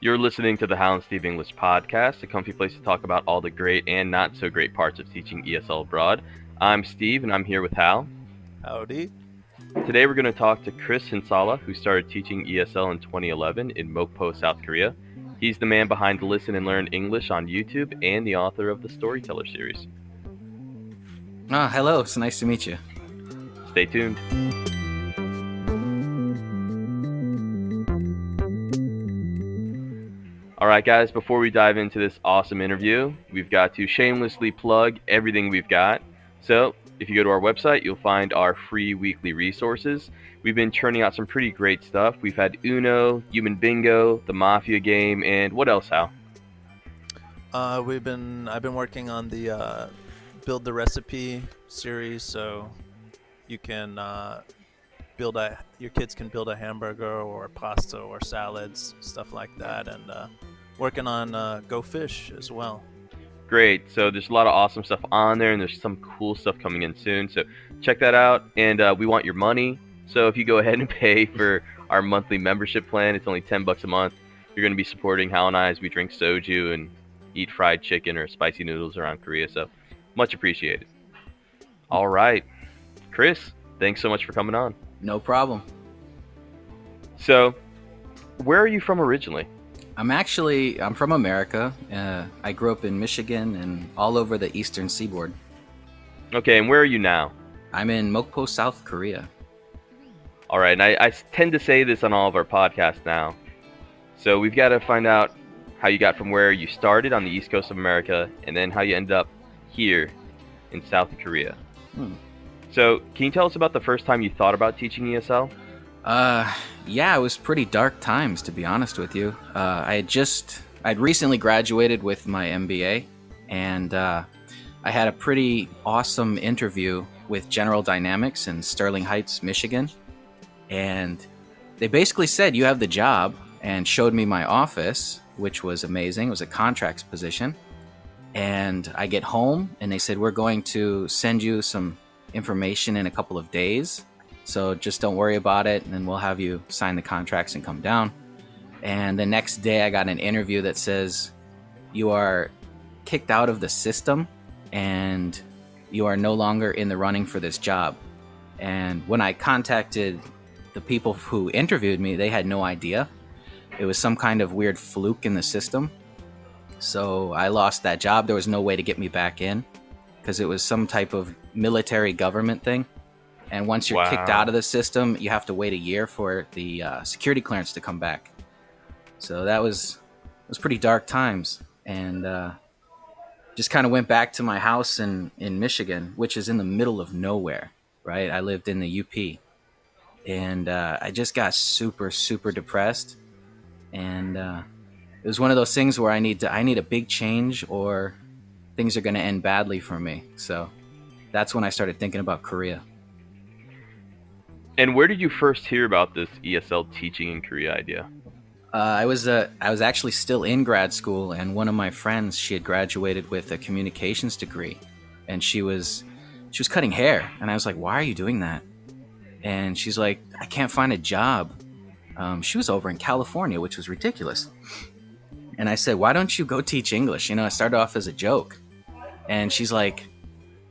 You're listening to the Hal And Steve English podcast, a comfy place to talk about all the great and not so great parts of teaching ESL abroad. I'm Steve, and I'm here with Hal. Howdy. Today we're going to talk to Chris Hintsala, who started teaching ESL in 2011 in Mokpo, South Korea. He's the man behind Listen and Learn English on YouTube and the author of the Storyteller series. Hello. It's nice to meet you. Stay tuned. Alright guys, before we dive into this awesome interview, we've got to shamelessly plug everything we've got. So, if you go to our website, you'll find our free weekly resources. We've been churning out some pretty great stuff. We've had Uno, Human Bingo, the Mafia game, and what else, Hal? I've been working on the Build the Recipe series, so you can your kids can build a hamburger or pasta or salads, stuff like that, and working on Go Fish as well. Great. So there's a lot of awesome stuff on there, and there's some cool stuff coming in soon. So check that out. And we want your money. So if you go ahead and pay for our monthly membership plan, it's only $10 a month. You're going to be supporting Hal and I as we drink soju and eat fried chicken or spicy noodles around Korea. So much appreciated. All right, Chris, thanks so much for coming on. No problem. So, where are you from originally? I'm from America. I grew up in Michigan and all over the eastern seaboard. Okay, and where are you now? I'm in Mokpo, South Korea. All right, and I tend to say this on all of our podcasts now. So we've got to find out how you got from where you started on the east coast of America and then how you ended up here in South Korea. So can you tell us about the first time you thought about teaching ESL? Yeah, it was pretty dark times, to be honest with you. I'd recently graduated with my MBA, and I had a pretty awesome interview with General Dynamics in Sterling Heights, Michigan. And they basically said, you have the job, and showed me my office, which was amazing. It was a contracts position. And I get home, and they said, we're going to send you some information in a couple of days. So just don't worry about it, and then we'll have you sign the contracts and come down. And the next day I got an interview that says, you are kicked out of the system and you are no longer in the running for this job. And when I contacted the people who interviewed me, they had no idea. It was some kind of weird fluke in the system. So I lost that job. There was no way to get me back in because it was some type of military government thing. And once you're kicked out of the system, you have to wait a year for the security clearance to come back. So that was pretty dark times. And just kind of went back to my house in Michigan, which is in the middle of nowhere, right? I lived in the UP. And I just got super, super depressed. And it was one of those things where I need a big change or things are going to end badly for me. So that's when I started thinking about Korea. And where did you first hear about this ESL teaching in Korea idea? I was actually still in grad school, and one of my friends, she had graduated with a communications degree, and she was cutting hair, and I was like, "Why are you doing that?" And she's like, "I can't find a job." She was over in California, which was ridiculous. And I said, "Why don't you go teach English?" I started off as a joke, and she's like,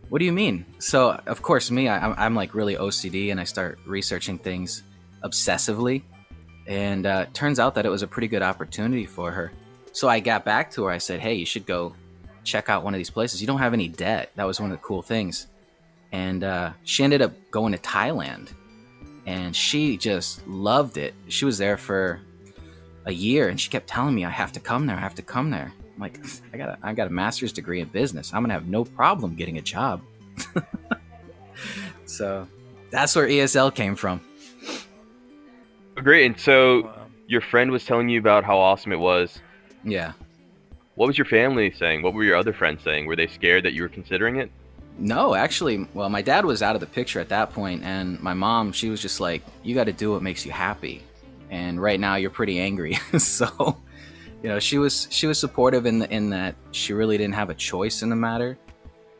"What do you mean?" So, of course, I'm like really OCD, and I start researching things obsessively. And turns out that it was a pretty good opportunity for her. So I got back to her. I said, "Hey, you should go check out one of these places. You don't have any debt." That was one of the cool things. And she ended up going to Thailand. And she just loved it. She was there for a year, and she kept telling me, "I have to come there. I have to come there." I'm like, I got a master's degree in business. I'm gonna have no problem getting a job. So that's where ESL came from. Great. And so your friend was telling you about how awesome it was. Yeah. What was your family saying? What were your other friends saying? Were they scared that you were considering it? No, actually, well, my dad was out of the picture at that point, and my mom, she was just like, "You got to do what makes you happy. And right now you're pretty angry." So, she was supportive in that she really didn't have a choice in the matter.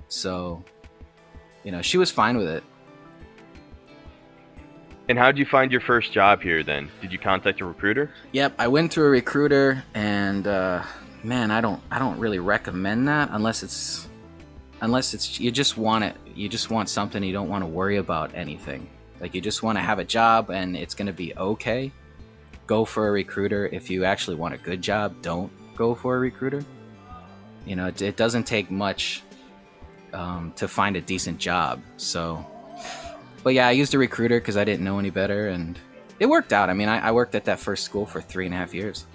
So, she was fine with it. And how did you find your first job here then? Did you contact a recruiter? Yep, I went through a recruiter, and man, I don't really recommend that unless it's you just want it. You just want something. You don't want to worry about anything. Like you just want to have a job, and it's gonna be okay. Go for a recruiter. If you actually want a good job, don't go for a recruiter. It doesn't take much to find a decent job. So, but yeah, I used a recruiter because I didn't know any better, and it worked out. I mean, I worked at that first school for 3.5 years.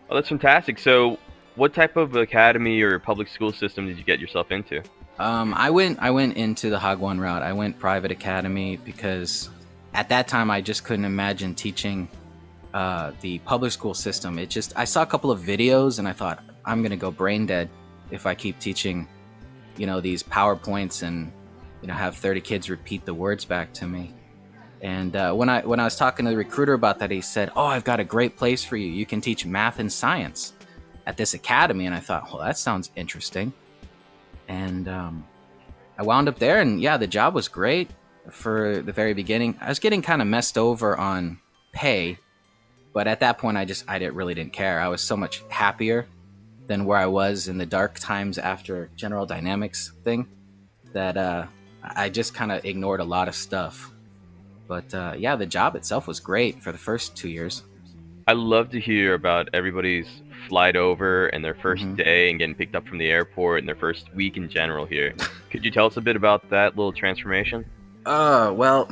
Oh, that's fantastic. So, what type of academy or public school system did you get yourself into? I went into the Hagwon route. I went private academy because at that time I just couldn't imagine teaching the public school system. I saw a couple of videos and I thought I'm gonna go brain dead if I keep teaching, these PowerPoints and have 30 kids repeat the words back to me. And when I was talking to the recruiter about that, he said, "Oh, I've got a great place for you. You can teach math and science at this academy." And I thought, well, that sounds interesting. And I wound up there, and yeah, the job was great for the very beginning. I was getting kind of messed over on pay, but at that point, really didn't care. I was so much happier than where I was in the dark times after General Dynamics thing that I just kind of ignored a lot of stuff. But yeah, the job itself was great for the first 2 years. I love to hear about everybody's flight over and their first Mhm. day and getting picked up from the airport and their first week in general here. Could you tell us a bit about that little transformation? Well,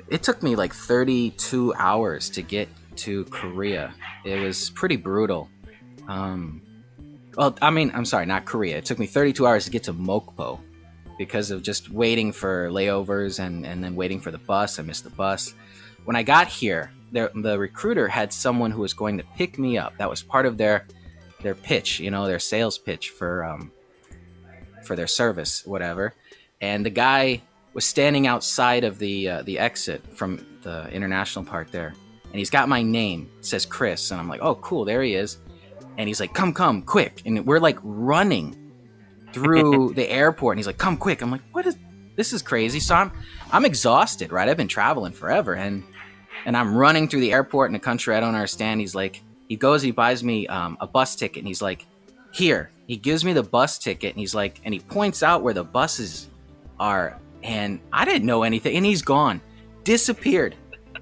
it took me like 32 hours to get to Korea. It was pretty brutal. Um, well, I mean, I'm sorry, not Korea. It took me 32 hours to get to Mokpo because of just waiting for layovers and then waiting for the bus. I missed the bus. When I got here, the recruiter had someone who was going to pick me up. That was part of their pitch, their sales pitch for their service, whatever. And the guy was standing outside of the exit from the international part there, and he's got my name. It says Chris, and I'm like, oh, cool, there he is. And he's like, come, quick! And we're like running through the airport, and he's like, come quick! I'm like, this is crazy. So I'm exhausted, right? I've been traveling forever, and I'm running through the airport in a country I don't understand. He buys me a bus ticket, and he's like, here. He gives me the bus ticket, and he's like, and he points out where the buses are, and I didn't know anything, and he's gone, disappeared.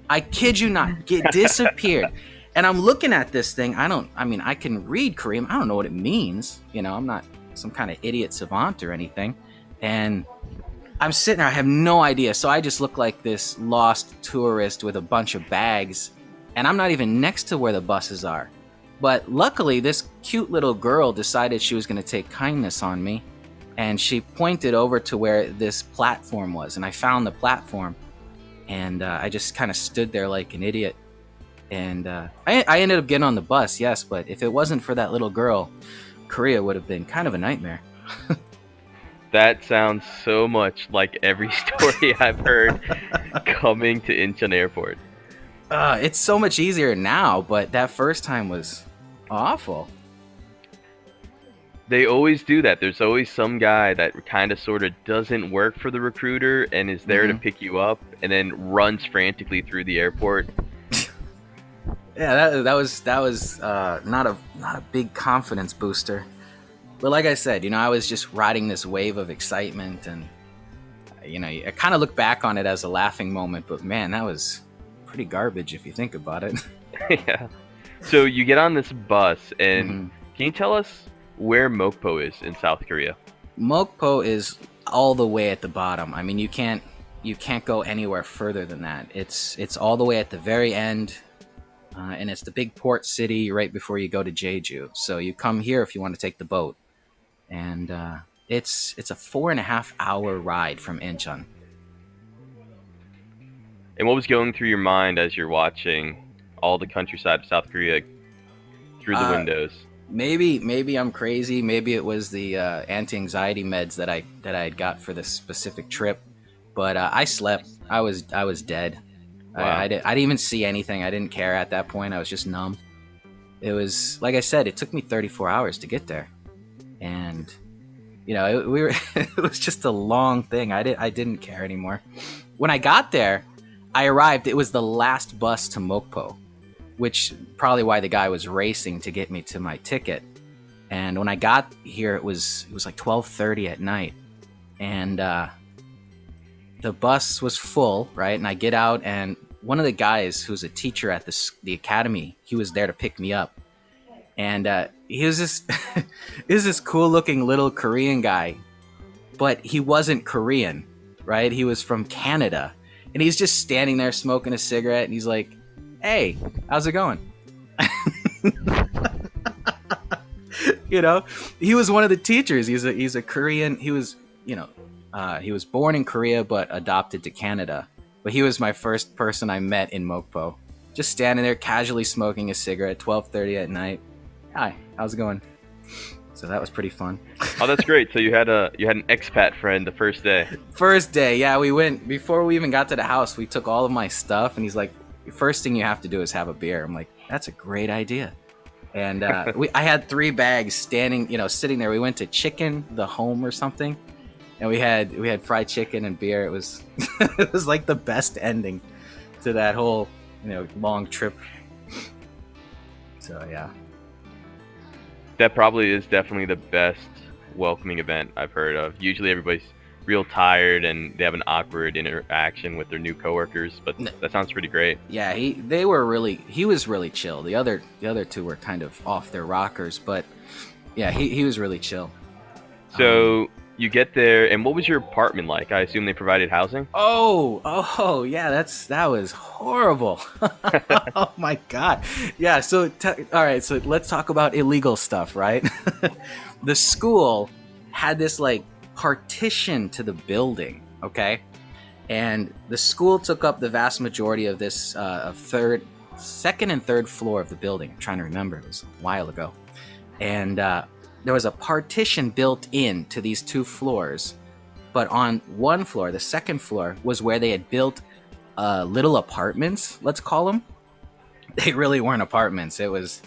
I kid you not, disappeared. And I'm looking at this thing. I can read Korean. I don't know what it means. I'm not some kind of idiot savant or anything. And I'm sitting there, I have no idea. So I just look like this lost tourist with a bunch of bags, and I'm not even next to where the buses are. But luckily, this cute little girl decided she was going to take kindness on me, and she pointed over to where this platform was, and I found the platform, and I just kind of stood there like an idiot. And I ended up getting on the bus, yes, but if it wasn't for that little girl, Korea would have been kind of a nightmare. That sounds so much like every story I've heard coming to Incheon Airport. It's so much easier now, but that first time was awful. They always do that. There's always some guy that kind of sort of doesn't work for the recruiter and is there to pick you up and then runs frantically through the airport. Yeah, that was not a big confidence booster. But like I said, I was just riding this wave of excitement, and I kind of look back on it as a laughing moment. But man, that was pretty garbage if you think about it. Yeah. So you get on this bus, and can you tell us where Mokpo is in South Korea? Mokpo is all the way at the bottom. I mean, you can't go anywhere further than that. It's all the way at the very end. And it's the big port city right before you go to Jeju. So you come here if you want to take the boat, and it's a 4.5 hour ride from Incheon. And what was going through your mind as you're watching all the countryside of South Korea through the windows? Maybe I'm crazy. Maybe it was the anti-anxiety meds that I had got for this specific trip. But I slept. I was dead. Wow. I didn't even see anything. I didn't care at that point. I was just numb. It was, like I said, it took me 34 hours to get there, and it was just a long thing. I didn't care anymore. When I got there, I arrived. It was the last bus to Mokpo, which probably why the guy was racing to get me to my ticket. And when I got here, it was like 12:30 at night, and the bus was full, right? And I get out, and one of the guys who's a teacher at the academy, he was there to pick me up, and he was this he was this cool looking little Korean guy, but he wasn't Korean, right? He was from Canada, and he's just standing there smoking a cigarette, and he's like, "Hey, how's it going?" You know, he was one of the teachers. He's a Korean. He was, he was born in Korea but adopted to Canada. But he was my first person I met in Mokpo. Just standing there casually smoking a cigarette, 12:30 at night. Hi, how's it going? So that was pretty fun. Oh, that's great. So you had an expat friend the first day. First day, yeah, we went before we even got to the house. We took all of my stuff, and he's like, "First thing you have to do is have a beer." I'm like, "That's a great idea." And I had 3 bags sitting there. We went to Chicken the Home or something, and we had fried chicken and beer. It was it was like the best ending to that whole long trip. So yeah, That probably is definitely the best welcoming event I've heard of. Usually everybody's real tired and they have an awkward interaction with their new coworkers, but that sounds pretty great. yeah. He was really chill. The other 2 were kind of off their rockers, but yeah, he was really chill. So you get there, and what was your apartment like? I assume they provided housing? Oh, yeah, that was horrible. Oh my god. Yeah, so all right, so let's talk about illegal stuff, right? The school had this like partition to the building, okay? And the school took up the vast majority of this second and third floor of the building. I'm trying to remember, it was a while ago. And there was a partition built in to these 2 floors, but on one floor, the second floor, was where they had built little apartments, let's call them. They really weren't apartments. It was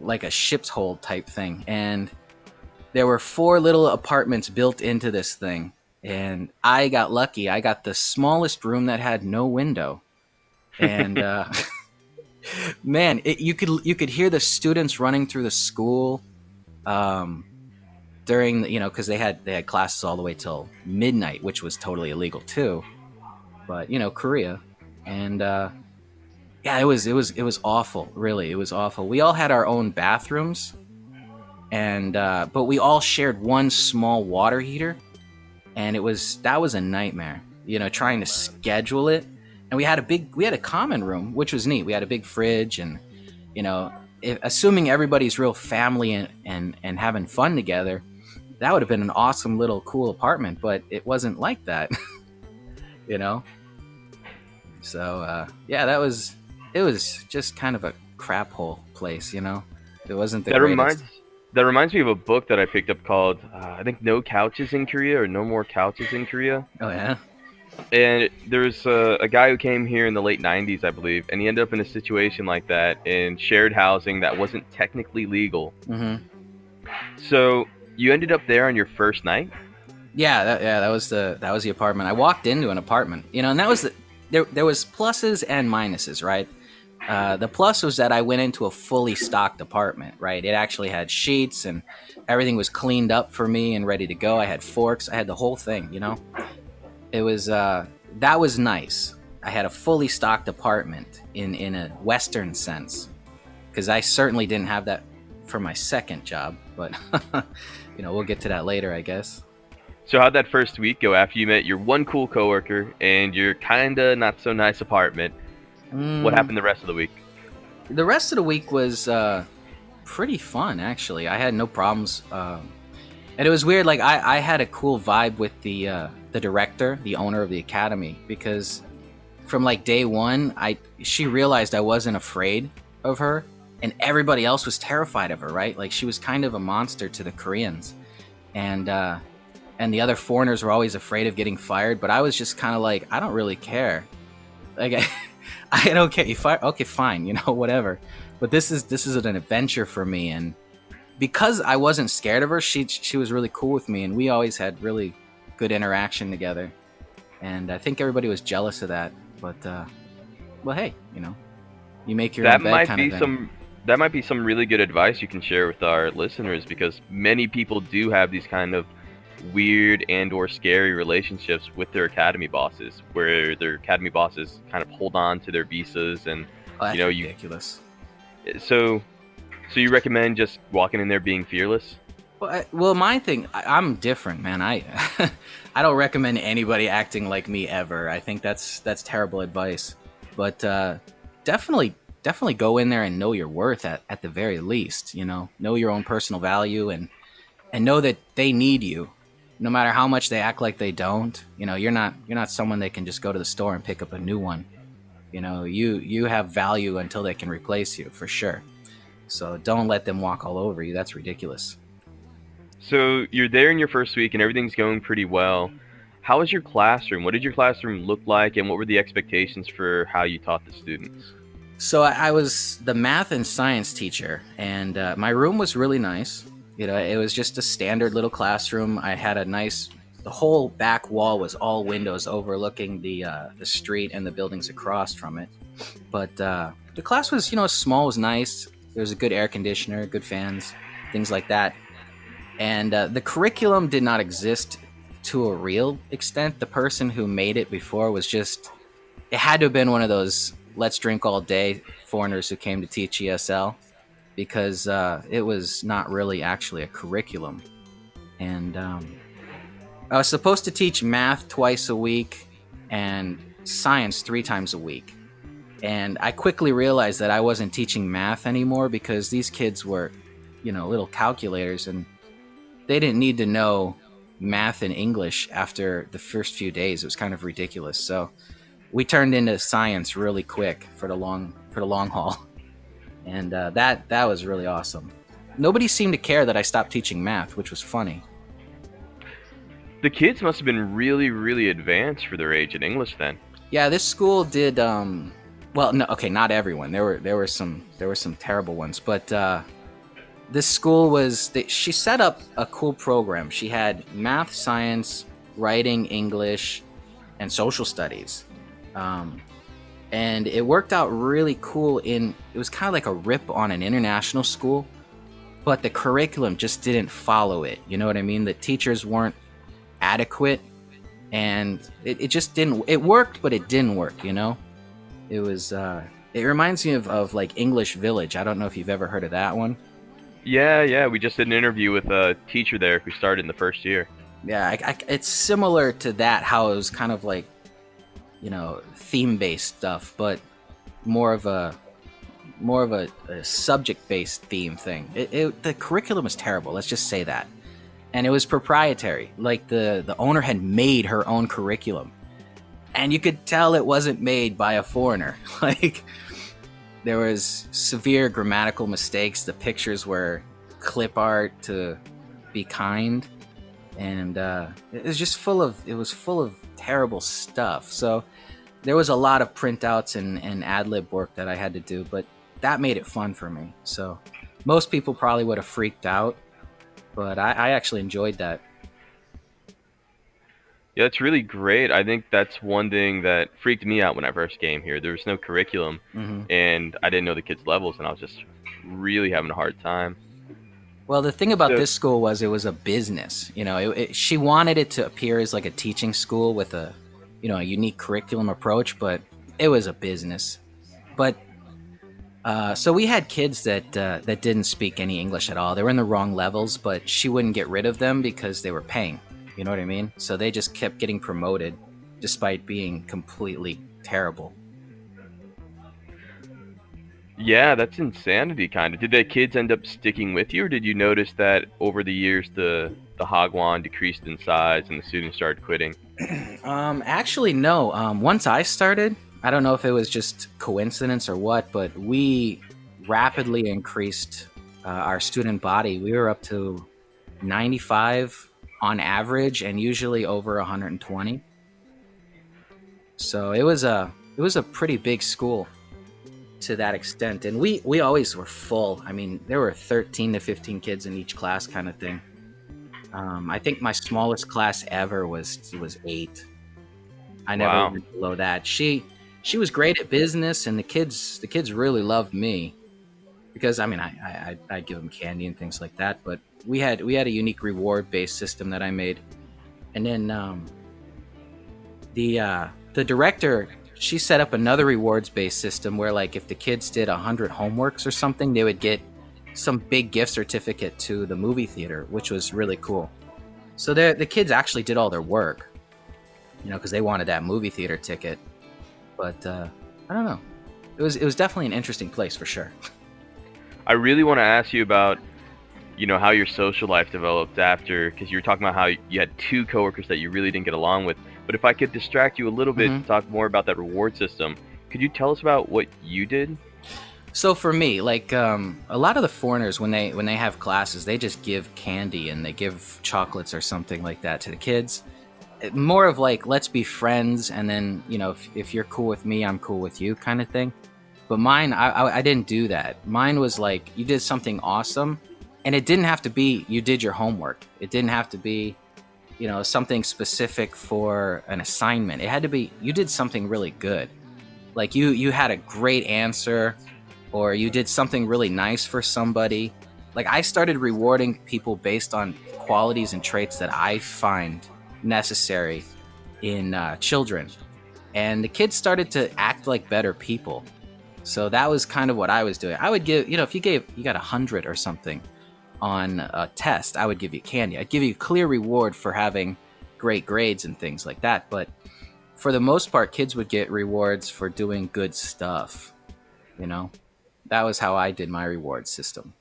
like a ship's hold type thing, and there were 4 little apartments built into this thing, and I got lucky. I got the smallest room that had no window, and man, you could hear the students running through the school during because they had classes all the way till midnight, which was totally illegal too. But Korea, and yeah, it was awful. Really, it was awful. We all had our own bathrooms, and but we all shared one small water heater, and that was a nightmare. Trying to schedule it. And we had a common room, which was neat. We had a big fridge, and assuming everybody's real family and having fun together, that would have been an awesome little cool apartment. But it wasn't like that, So yeah, it was just kind of a crap hole place, It wasn't the greatest. That reminds me of a book that I picked up called I think No Couches in Korea, or No More Couches in Korea. Oh yeah. And there's a guy who came here in the late 90s, I believe, and he ended up in a situation like that in shared housing that wasn't technically legal. Mm-hmm. So you ended up there on your first night? Yeah, that was the apartment. I walked into an apartment, and that was there was pluses and minuses, right? The plus was that I went into a fully stocked apartment, right? It actually had sheets and everything was cleaned up for me and ready to go. I had forks, I had the whole thing, It was that was nice. I had a fully stocked apartment in a Western sense, because I certainly didn't have that for my second job. But we'll get to that later, I guess. So how'd that first week go after you met your one cool coworker and your kinda not so nice apartment? What happened the rest of the week? The rest of the week was pretty fun, actually. I had no problems. And it was weird, like I had a cool vibe with the director, the owner of the academy, because from like day one, she realized I wasn't afraid of her, and everybody else was terrified of her, right? Like she was kind of a monster to the Koreans, and the other foreigners were always afraid of getting fired, but I was just kind of like, I don't really care. Like I don't care. You fire? Okay, fine. Whatever. But this is an adventure for me, and because I wasn't scared of her, she was really cool with me, and we always had really good interaction together. and I think everybody was jealous of that. But well, hey, you make your own That bed, might kind of be thing. some that might be some really good advice you can share with our listeners, because many people do have these kind of weird and or scary relationships with their academy bosses, where their academy bosses kind of hold on to their visas, and Oh, you that's know you ridiculous. so so you recommend just walking in there being fearless? Well, my thing, I'm different, man. I I don't recommend anybody acting like me ever. I think that's terrible advice. But definitely, definitely go in there and know your worth at the very least. Know your own personal value, and know that they need you, no matter how much they act like they don't. You're not someone they can just go to the store and pick up a new one. You have value until they can replace you for sure. So don't let them walk all over you. That's ridiculous. So you're there in your first week and everything's going pretty well. How was your classroom? What did your classroom look like, and what were the expectations for how you taught the students? So I was the math and science teacher, and my room was really nice. It was just a standard little classroom. I had a nice. The whole back wall was all windows overlooking the street and the buildings across from it. But the class was, small, was nice. There was a good air conditioner, good fans, things like that. And the curriculum did not exist to a real extent. The person who made it before was just. It had to have been one of those let's drink all day foreigners who came to teach ESL, because it was not really actually a curriculum. And I was supposed to teach math twice a week and science 3 times a week. And I quickly realized that I wasn't teaching math anymore, because these kids were, little calculators, and they didn't need to know math and English after the first few days. It was kind of ridiculous. So we turned into science really quick for the long haul, and that was really awesome. Nobody seemed to care that I stopped teaching math, which was funny. The kids must have been really, really advanced for their age in English then. Yeah, this school did. Well, no, okay, not everyone. There were some terrible ones, but this school she set up a cool program. She had math, science, writing, English, and social studies. Um, and it worked out really cool. It was kind of like a rip on an international school, but the curriculum just didn't follow it. You know what I mean? The teachers weren't adequate, and it just didn't. It worked, but it didn't work. It was. It reminds me of like English Village. I don't know if you've ever heard of that one. Yeah, yeah, we just did an interview with a teacher there who started in the first year. Yeah, it's similar to that. How it was kind of like, theme based stuff, but more of a subject based theme thing. The curriculum was terrible. Let's just say that, and it was proprietary. Like the owner had made her own curriculum, and you could tell it wasn't made by a foreigner. Like there was severe grammatical mistakes. The pictures were clip art to be kind, and it was full of terrible stuff. So there was a lot of printouts and ad lib work that I had to do, but that made it fun for me. So most people probably would have freaked out, but I actually enjoyed that. Yeah, it's really great. I think that's one thing that freaked me out when I first came here. There was no curriculum, Hmm. and I didn't know the kids' levels, and I was just really having a hard time. Well, the thing about So, this school was it was a business. She wanted it to appear as like a teaching school with a unique curriculum approach, but it was a business. But so we had kids that didn't speak any English at all. They were in the wrong levels, but she wouldn't get rid of them because they were paying. You know what I mean? So they just kept getting promoted despite being completely terrible. yeah, that's insanity, kind of. Did the kids end up sticking with you, or did you notice that over the years the Hagwon decreased in size and the students started quitting? Actually, no. Once I started, I don't know if it was just coincidence or what, but we rapidly increased our student body. We were up to 95 on average, and usually over 120. So it was a pretty big school to that extent, and we always were full. I mean, there were 13 to 15 kids in each class, kind of thing. I think my smallest class ever was 8. I never Wow. went below that. She was great at business, and the kids really loved me because I mean I give them candy and things like that. But we had a unique reward based system that I made, and then the director, she set up another rewards based system where like if the kids did 100 homeworks or something, they would get some big gift certificate to the movie theater, which was really cool. So the kids actually did all their work, because they wanted that movie theater ticket. But I don't know. It was definitely an interesting place for sure. I really want to ask you about, how your social life developed after, because you were talking about how you had two coworkers that you really didn't get along with. But if I could distract you a little bit Mhm. to talk more about that reward system, could you tell us about what you did? So for me, like a lot of the foreigners, when they have classes, they just give candy and they give chocolates or something like that to the kids. More of like, let's be friends, and then if you're cool with me, I'm cool with you, kind of thing. But mine, I didn't do that. Mine was like, you did something awesome, and it didn't have to be you did your homework. It didn't have to be something specific for an assignment. It had to be you did something really good. Like you had a great answer, or you did something really nice for somebody. Like I started rewarding people based on qualities and traits that I find necessary in children, and the kids started to act like better people. So that was kind of what I was doing. I would give, if you got 100 or something on a test, I would give you candy. I'd give you clear reward for having great grades and things like that. But for the most part, kids would get rewards for doing good stuff. You know, that was how I did my reward system.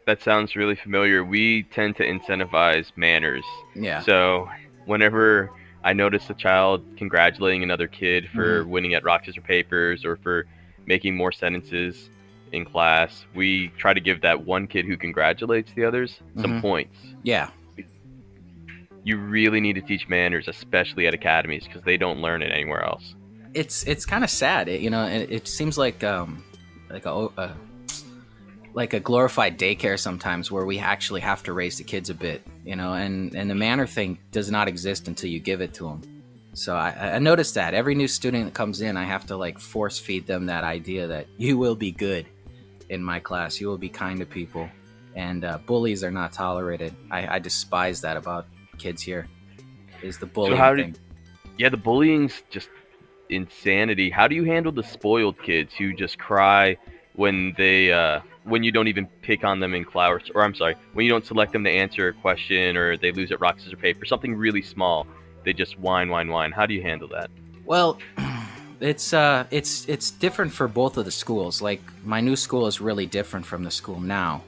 That sounds really familiar. We tend to incentivize manners. Yeah. So whenever I notice a child congratulating another kid Hmm. for winning at rock, scissors, papers or for making more sentences in class, we try to give that one kid who congratulates the others some Hmm. points. Yeah. You really need to teach manners, especially at academies, because they don't learn it anywhere else. It's kind of sad. It seems like a glorified daycare sometimes, where we actually have to raise the kids a bit, and the manner thing does not exist until you give it to them. So I noticed that every new student that comes in, I have to like force feed them that idea that you will be good in my class, you will be kind to people, and bullies are not tolerated. I despise that about kids here, is the So bullying how did thing. yeah, the bullying's just insanity. How do you handle the spoiled kids who just cry when you don't even pick on them in class, or I'm sorry, when you don't select them to answer a question, or they lose at rock, scissors, paper, something really small, they just whine, whine, whine. How do you handle that? Well, it's different for both of the schools. Like my new school is really different from the school now.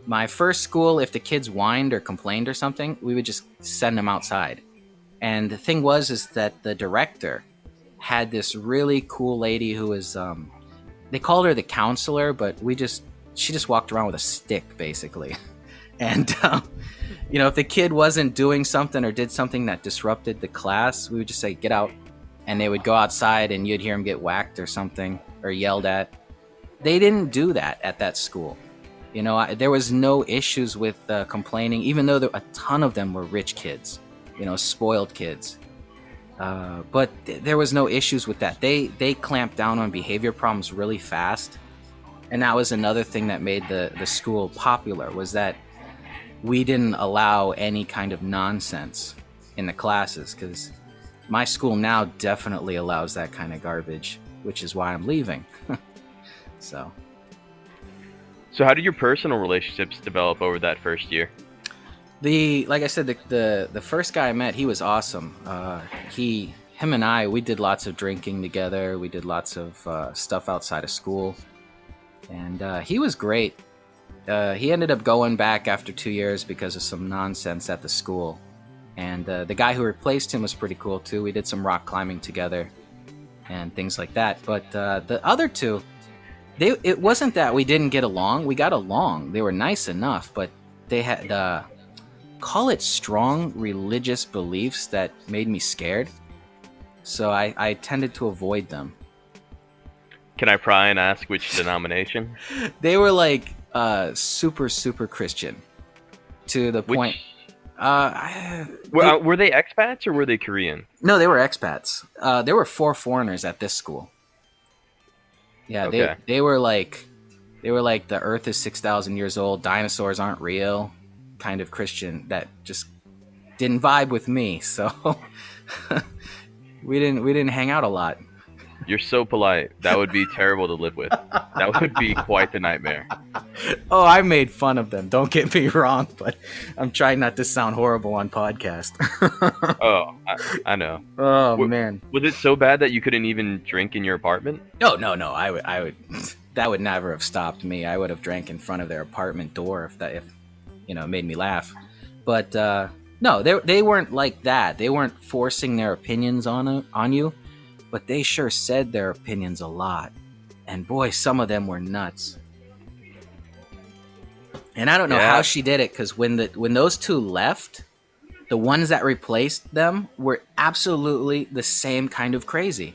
My first school, if the kids whined or complained or something, we would just send them outside. And the thing was, is that the director had this really cool lady who was, they called her the counselor, but she just walked around with a stick, basically. And, if the kid wasn't doing something or did something that disrupted the class, we would just say, get out. And they would go outside and you'd hear them get whacked or something or yelled at. They didn't do that at that school. There was no issues with complaining, even though a ton of them were rich kids, spoiled kids. But there was no issues with that. They clamped down on behavior problems really fast, and that was another thing that made the school popular, was that we didn't allow any kind of nonsense in the classes, because my school now definitely allows that kind of garbage, which is why I'm leaving. So So how did your personal relationships develop over that first year? like I said, the first guy I met, he was awesome. Him and I, we did lots of drinking together. We did lots of stuff outside of school, and he was great. He ended up going back after 2 years because of some nonsense at the school. And the guy who replaced him was pretty cool too. We did some rock climbing together and things like that. But the other two, it wasn't that we didn't get along. We got along. They were nice enough, but they had call it strong religious beliefs that made me scared. So I tended to avoid them. Can I pry and ask which denomination? They were like super Christian, to the point. Which Were they expats or were they Korean? No, they were expats. There were 4 foreigners at this school. Yeah, Okay. they were like the Earth is 6,000 years old. Dinosaurs aren't real. Kind of Christian that just didn't vibe with me. So we didn't hang out a lot. You're so polite. That would be terrible to live with. That would be quite the nightmare. Oh, I made fun of them. Don't get me wrong, but I'm trying not to sound horrible on podcast. Oh, I know. Oh man. Was it so bad that you couldn't even drink in your apartment? No. I would. That would never have stopped me. I would have drank in front of their apartment door if it made me laugh. But no, they weren't like that. They weren't forcing their opinions on you, but they sure said their opinions a lot. And boy, some of them were nuts. And I don't know how she did it, because when those 2 left, the ones that replaced them were absolutely the same kind of crazy.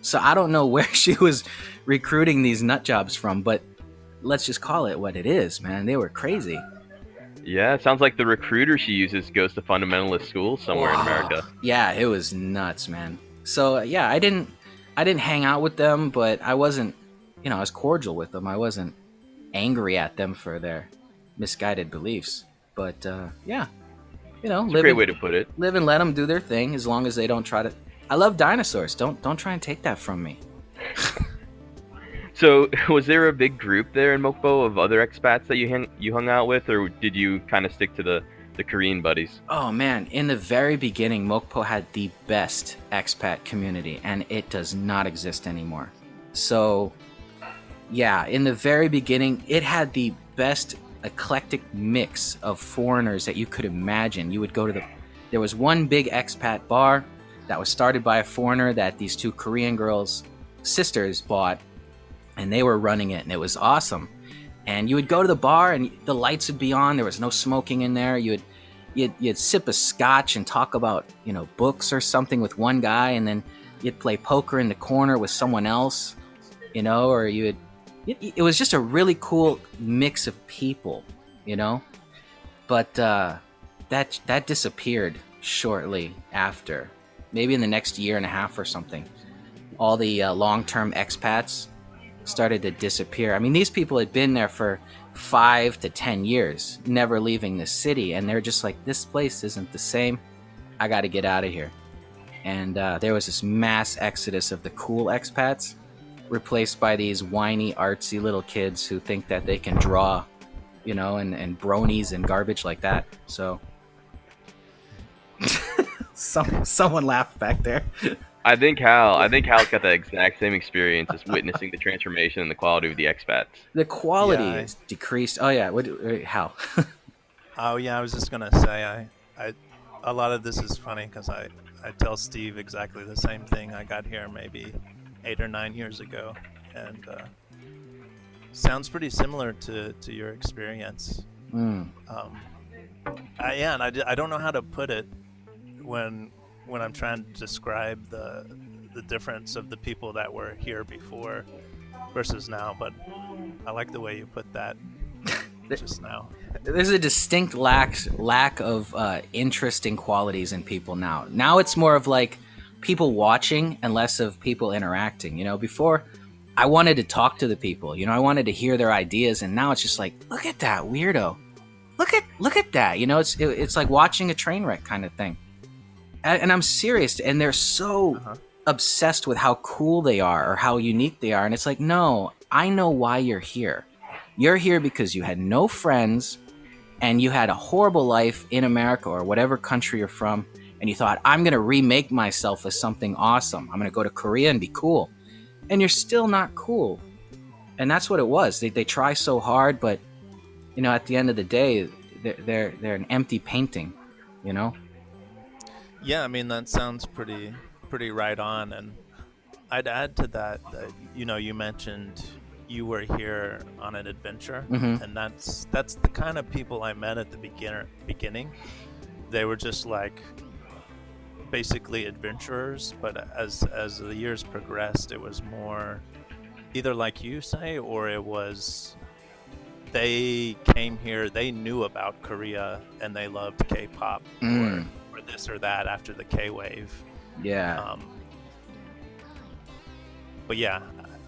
So I don't know where she was recruiting these nut jobs from, but let's just call it what it is, man. They were crazy. Yeah, it sounds like the recruiter she uses goes to fundamentalist schools somewhere in America. Yeah, it was nuts, man. So yeah, I didn't hang out with them, but I wasn't, I was cordial with them. I wasn't angry at them for their misguided beliefs. But yeah, It's a great way to put it. Live and let them do their thing, as long as they don't try to. I love dinosaurs. Don't try and take that from me. So, was there a big group there in Mokpo of other expats that you hung out with, or did you kind of stick to the Korean buddies? Oh man, in the very beginning, Mokpo had the best expat community, and it does not exist anymore. So, yeah, in the very beginning, it had the best eclectic mix of foreigners that you could imagine. You would go to there was one big expat bar that was started by a foreigner that these 2 Korean girls, sisters, bought, and they were running it, and it was awesome. And you would go to the bar, and the lights would be on. There was no smoking in there. You'd sip a scotch and talk about books or something with one guy, and then you'd play poker in the corner with someone else, or it was just a really cool mix of people, But that disappeared shortly after, maybe in the next year and a half or something. All the long-term expats started to disappear. I mean, these people had been there for 5 to 10 years, never leaving the city, and they're just like, this place isn't the same. I got to get out of here. And there was this mass exodus of the cool expats, replaced by these whiny, artsy little kids who think that they can draw, and bronies and garbage like that. So someone laughed back there. I think Hal's got the exact same experience as witnessing the transformation and the quality of the expats. The quality is decreased. Oh yeah, how? Oh yeah, I was just gonna say I a lot of this is funny because I tell Steve exactly the same thing. I got here maybe 8 or 9 years ago, and sounds pretty similar to your experience. I don't know how to put it when I'm trying to describe the difference of the people that were here before versus now, but I like the way you put that just now. There's a distinct lack of interesting qualities in people now. Now it's more of like people watching and less of people interacting. Before I wanted to talk to the people. I wanted to hear their ideas, and now it's just like, look at that weirdo. Look at that. It's like watching a train wreck kind of thing. And I'm serious, and they're so obsessed with how cool they are or how unique they are, and it's like, no, I know why you're here. You're here because you had no friends, and you had a horrible life in America or whatever country you're from, and you thought, I'm going to remake myself as something awesome. I'm going to go to Korea and be cool. And you're still not cool. And that's what it was. They try so hard, but, at the end of the day, they're an empty painting, Yeah, I mean, that sounds pretty right on, and I'd add to that you mentioned you were here on an adventure, and that's the kind of people I met at the beginning. They were just like basically adventurers, but as the years progressed, it was more either like you say, or it was they came here, they knew about Korea and they loved K-pop Mm, or this or that after the K-wave. yeah. Um, but yeah,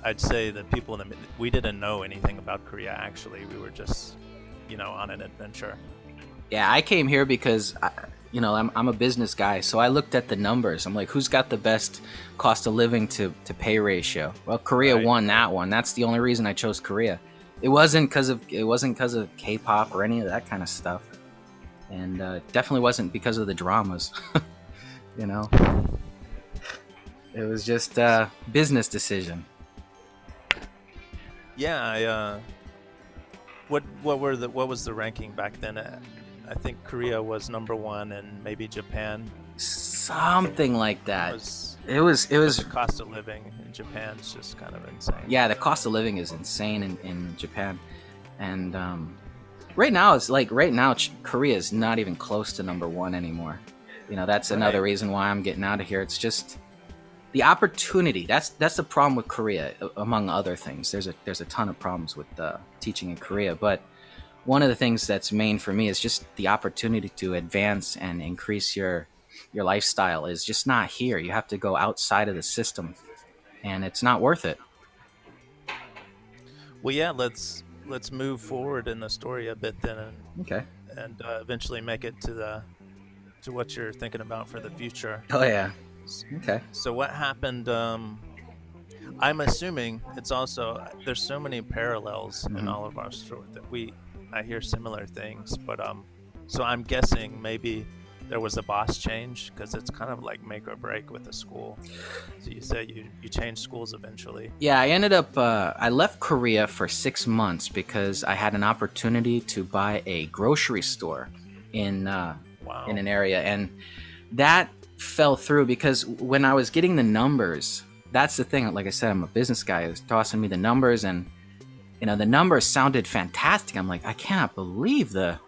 I'd say that people we didn't know anything about Korea actually. We were just, on an adventure. Yeah, I came here because, I'm a business guy, so I looked at the numbers. I'm like, who's got the best cost of living to pay ratio? Well, Korea Right. won that one. That's the only reason I chose Korea. It wasn't because of K-pop or any of that kind of stuff, and definitely wasn't because of the dramas. you know, it was just a business decision. Yeah, what was the ranking back then? I think Korea was number 1 and maybe Japan Something like that. was. It was. The cost of living in Japan's just kind of insane. Yeah, the cost of living is insane in Japan, and right now Korea is not even close to number 1 anymore. That's another reason why I'm getting out of here. It's just the opportunity. That's the problem with Korea, among other things. There's a ton of problems with teaching in Korea, but one of the things that's main for me is just the opportunity to advance and increase your lifestyle is just not here. You have to go outside of the system, and it's not worth it. Well, yeah, let's move forward in the story a bit then, Okay. and eventually make it to what you're thinking about for the future. Oh yeah. Okay. So what happened? I'm assuming it's also there's so many parallels in all of our story that I hear similar things, but so I'm guessing maybe there was a boss change because it's kind of like make or break with a school. So you say you changed schools eventually. Yeah, I ended up. I left Korea for 6 months because I had an opportunity to buy a grocery store in Wow. in an area, and that fell through because when I was getting the numbers, that's the thing. Like I said, I'm a business guy. It was tossing me the numbers, and the numbers sounded fantastic. I'm like, I cannot believe the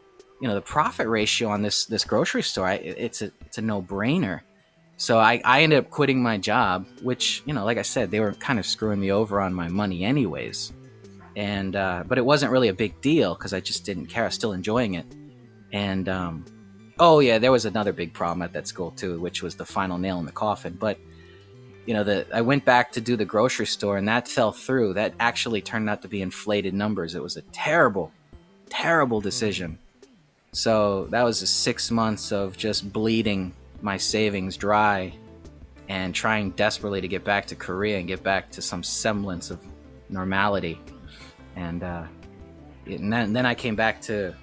profit ratio on this grocery store. It's a no-brainer. So I ended up quitting my job, which, like I said, they were kind of screwing me over on my money anyways. And but it wasn't really a big deal because I just didn't care. I was still enjoying it. And oh yeah, there was another big problem at that school too, which was the final nail in the coffin. But I went back to do the grocery store, and that fell through. That actually turned out to be inflated numbers. It was a terrible, terrible decision. So that was 6 months of just bleeding my savings dry and trying desperately to get back to Korea and get back to some semblance of normality. And then I came back to.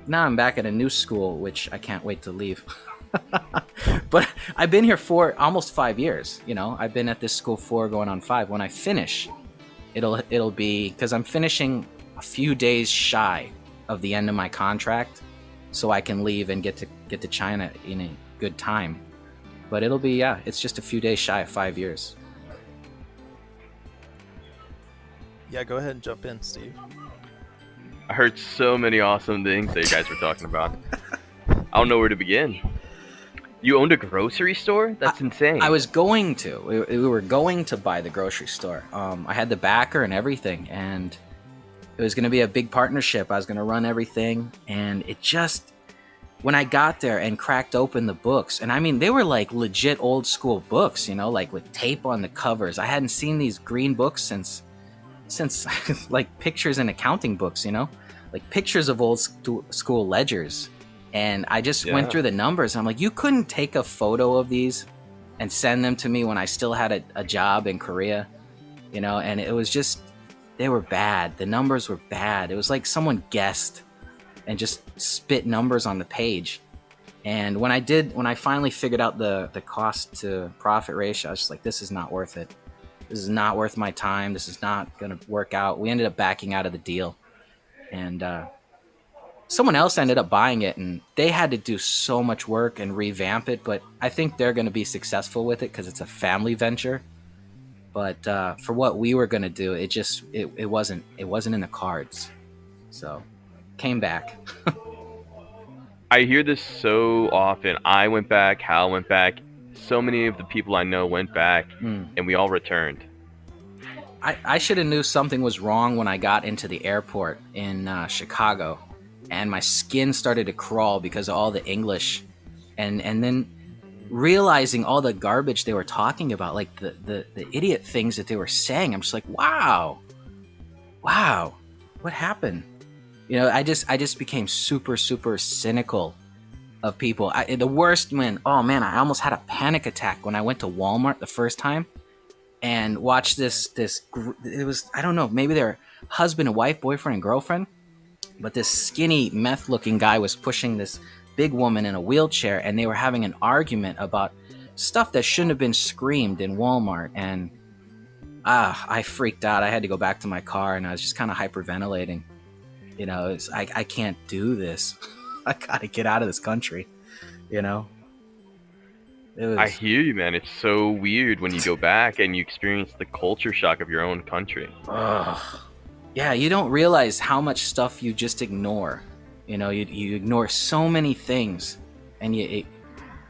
Now I'm back at a new school, which I can't wait to leave. But I've been here for almost 5 years. I've been at this school 4 going on 5. When I finish, it'll be because I'm finishing a few days shy of the end of my contract, so I can leave and get to China in a good time. But it'll be it's just a few days shy of 5 years. Yeah, go ahead and jump in, Steve. I heard so many awesome things that you guys were talking about. I don't know where to begin. You owned a grocery store? That's insane. I was going to. We were going to buy the grocery store. I had the backer and everything, and it was going to be a big partnership. I was going to run everything, and it just... When I got there and cracked open the books, and I mean, they were like legit old school books, like with tape on the covers. I hadn't seen these green books since like pictures in accounting books, like pictures of old school ledgers. And I just went through the numbers. I'm like, you couldn't take a photo of these and send them to me when I still had a job in Korea, and it was just, they were bad. The numbers were bad. It was like someone guessed and just spit numbers on the page. And when I finally figured out the cost to profit ratio, I was just like, this is not worth it. This is not worth my time. This is not going to work out. We ended up backing out of the deal. And someone else ended up buying it, and they had to do so much work and revamp it. But I think they're going to be successful with it because it's a family venture. But for what we were going to do, it wasn't in the cards. So came back. I hear this so often. I went back, Hal went back. So many of the people I know went back, and we all returned. I should have knew something was wrong when I got into the airport in Chicago, and my skin started to crawl because of all the English, and then realizing all the garbage they were talking about, like the idiot things that they were saying. I'm just like, wow, what happened? I just became super cynical of people. The worst, man. Oh man, I almost had a panic attack when I went to Walmart the first time and watched it was, I don't know, maybe they're husband and wife, boyfriend and girlfriend, but this skinny meth looking guy was pushing this big woman in a wheelchair, and they were having an argument about stuff that shouldn't have been screamed in Walmart. And I freaked out. I had to go back to my car, and I was just kind of hyperventilating. I can't do this. I gotta get out of this country. It was. I hear you, man. It's so weird when you go back and you experience the culture shock of your own country. Ugh. Yeah, you don't realize how much stuff you just ignore. You ignore so many things, and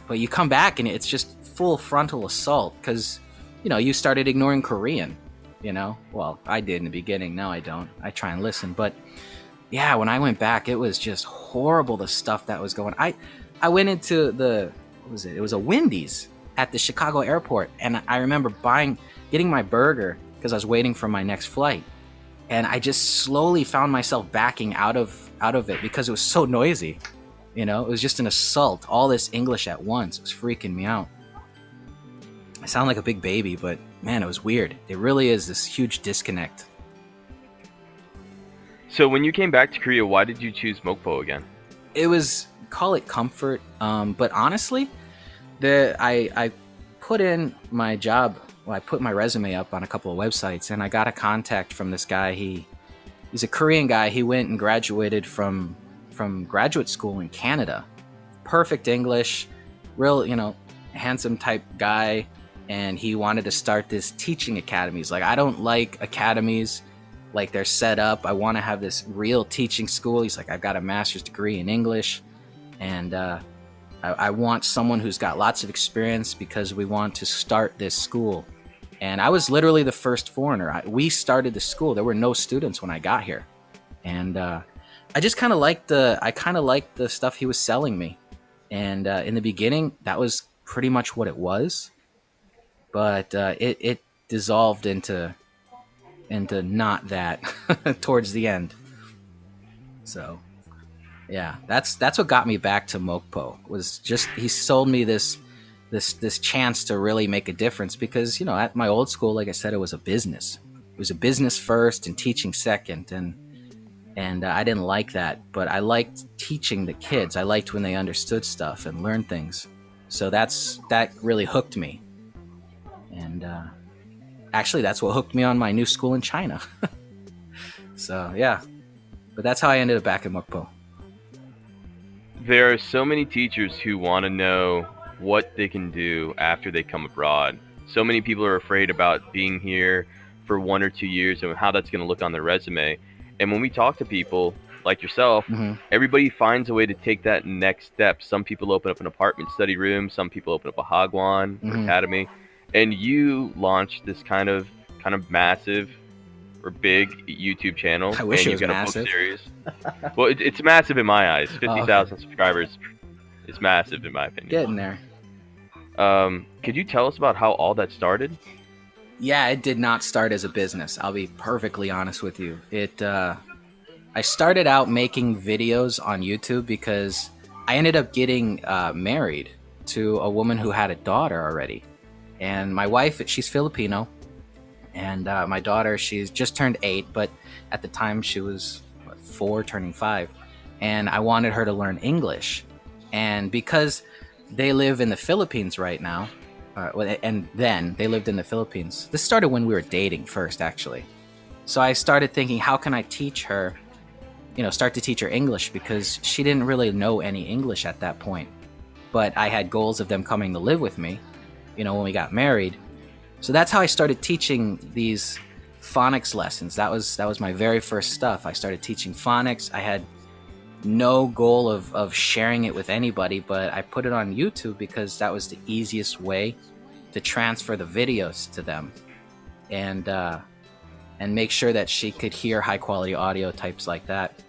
but you come back and it's just full frontal assault because, you started ignoring Korean. Well, I did in the beginning. Now I don't. I try and listen, but yeah, when I went back, it was just horrible. The stuff that was going. I went into what was it? It was a Wendy's at the Chicago airport, and I remember getting my burger because I was waiting for my next flight. And I just slowly found myself backing out of it because it was so noisy. It was just an assault. All this English at once. It was freaking me out. I sound like a big baby, but man, it was weird. It really is this huge disconnect. So when you came back to Korea, why did you choose Mokpo again? It was, call it comfort, but honestly, I put in my job. Well, I put my resume up on a couple of websites, and I got a contact from this guy. He's a Korean guy. He went and graduated from graduate school in Canada. Perfect English, real, handsome type guy, and he wanted to start this teaching academy. He's like, I don't like academies like they're set up. I want to have this real teaching school. He's like, I've got a master's degree in English, and I want someone who's got lots of experience because we want to start this school. And I was literally the first foreigner. We started the school. There were no students when I got here. And I just kind of liked the stuff he was selling me. And in the beginning, that was pretty much what it was. But it dissolved into not that towards the end. So yeah, that's what got me back to Mokpo. Was just he sold me this chance to really make a difference because at my old school, like I said, it was a business. It was a business first and teaching second, and I didn't like that. But I liked teaching the kids. I liked when they understood stuff and learned things. So that really hooked me. And actually, that's what hooked me on my new school in China. So yeah, but that's how I ended up back in Mokpo. There are so many teachers who want to know what they can do after they come abroad. So many people are afraid about being here for 1 or 2 years and how that's going to look on their resume. And when we talk to people like yourself, everybody finds a way to take that next step. Some people open up an apartment study room. Some people open up a Hagwon or academy. And you launched this kind of massive or big YouTube channel. I wish and it was you've got massive. A book series. Well, it's massive in my eyes. 50,000 subscribers is massive in my opinion. Getting there. Could you tell us about how all that started? Yeah, it did not start as a business. I'll be perfectly honest with you. I started out making videos on YouTube because I ended up getting married to a woman who had a daughter already. And my wife, she's Filipino. And my daughter, she's just turned 8, but at the time she was 4, turning 5. And I wanted her to learn English. And because they live in the Philippines right now, and then they lived in the Philippines. This started when we were dating first, actually. So I started thinking, how can I teach her, start to teach her English, because she didn't really know any English at that point. But I had goals of them coming to live with me, when we got married. So that's how I started teaching these phonics lessons. That was my very first stuff. I started teaching phonics. I had no goal of sharing it with anybody, but I put it on YouTube because that was the easiest way to transfer the videos to them. And and make sure that she could hear high quality audio types like that.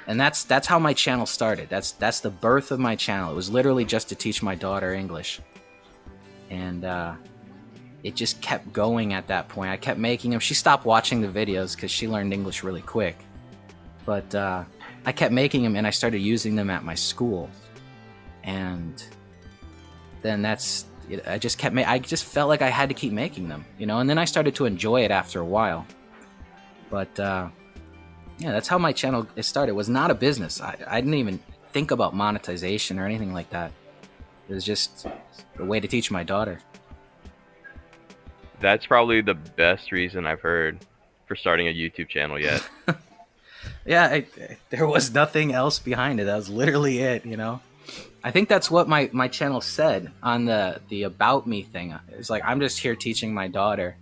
And that's how my channel started. That's the birth of my channel. It was literally just to teach my daughter English. And it just kept going at that point. I kept making them. She stopped watching the videos because she learned English really quick. But I kept making them, and I started using them at my school. And then I just felt like I had to keep making them, you know. And then I started to enjoy it after a while. But yeah, that's how my channel started. It was not a business. I didn't even think about monetization or anything like that. It was just a way to teach my daughter. That's probably the best reason I've heard for starting a YouTube channel yet. Yeah, there was nothing else behind it. That was literally it, you know. I think that's what my channel said on the about me thing. It's like, I'm just here teaching my daughter.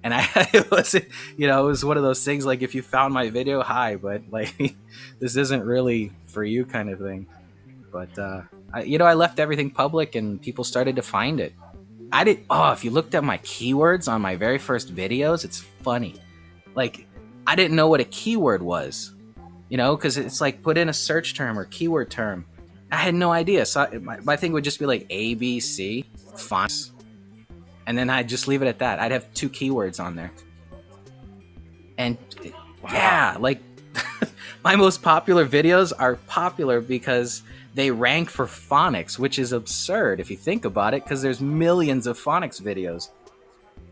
And it was one of those things like, if you found my video, hi, but like this isn't really for you kind of thing. But I left everything public and people started to find it. If you looked at my keywords on my very first videos, it's funny. Like, I didn't know what a keyword was, you know, because it's like put in a search term or keyword term. I had no idea. So my thing would just be like ABC fonts, and then I'd just leave it at that. I'd have 2 keywords on there. And yeah, like my most popular videos are popular because they rank for phonics, which is absurd if you think about it, because there's millions of phonics videos.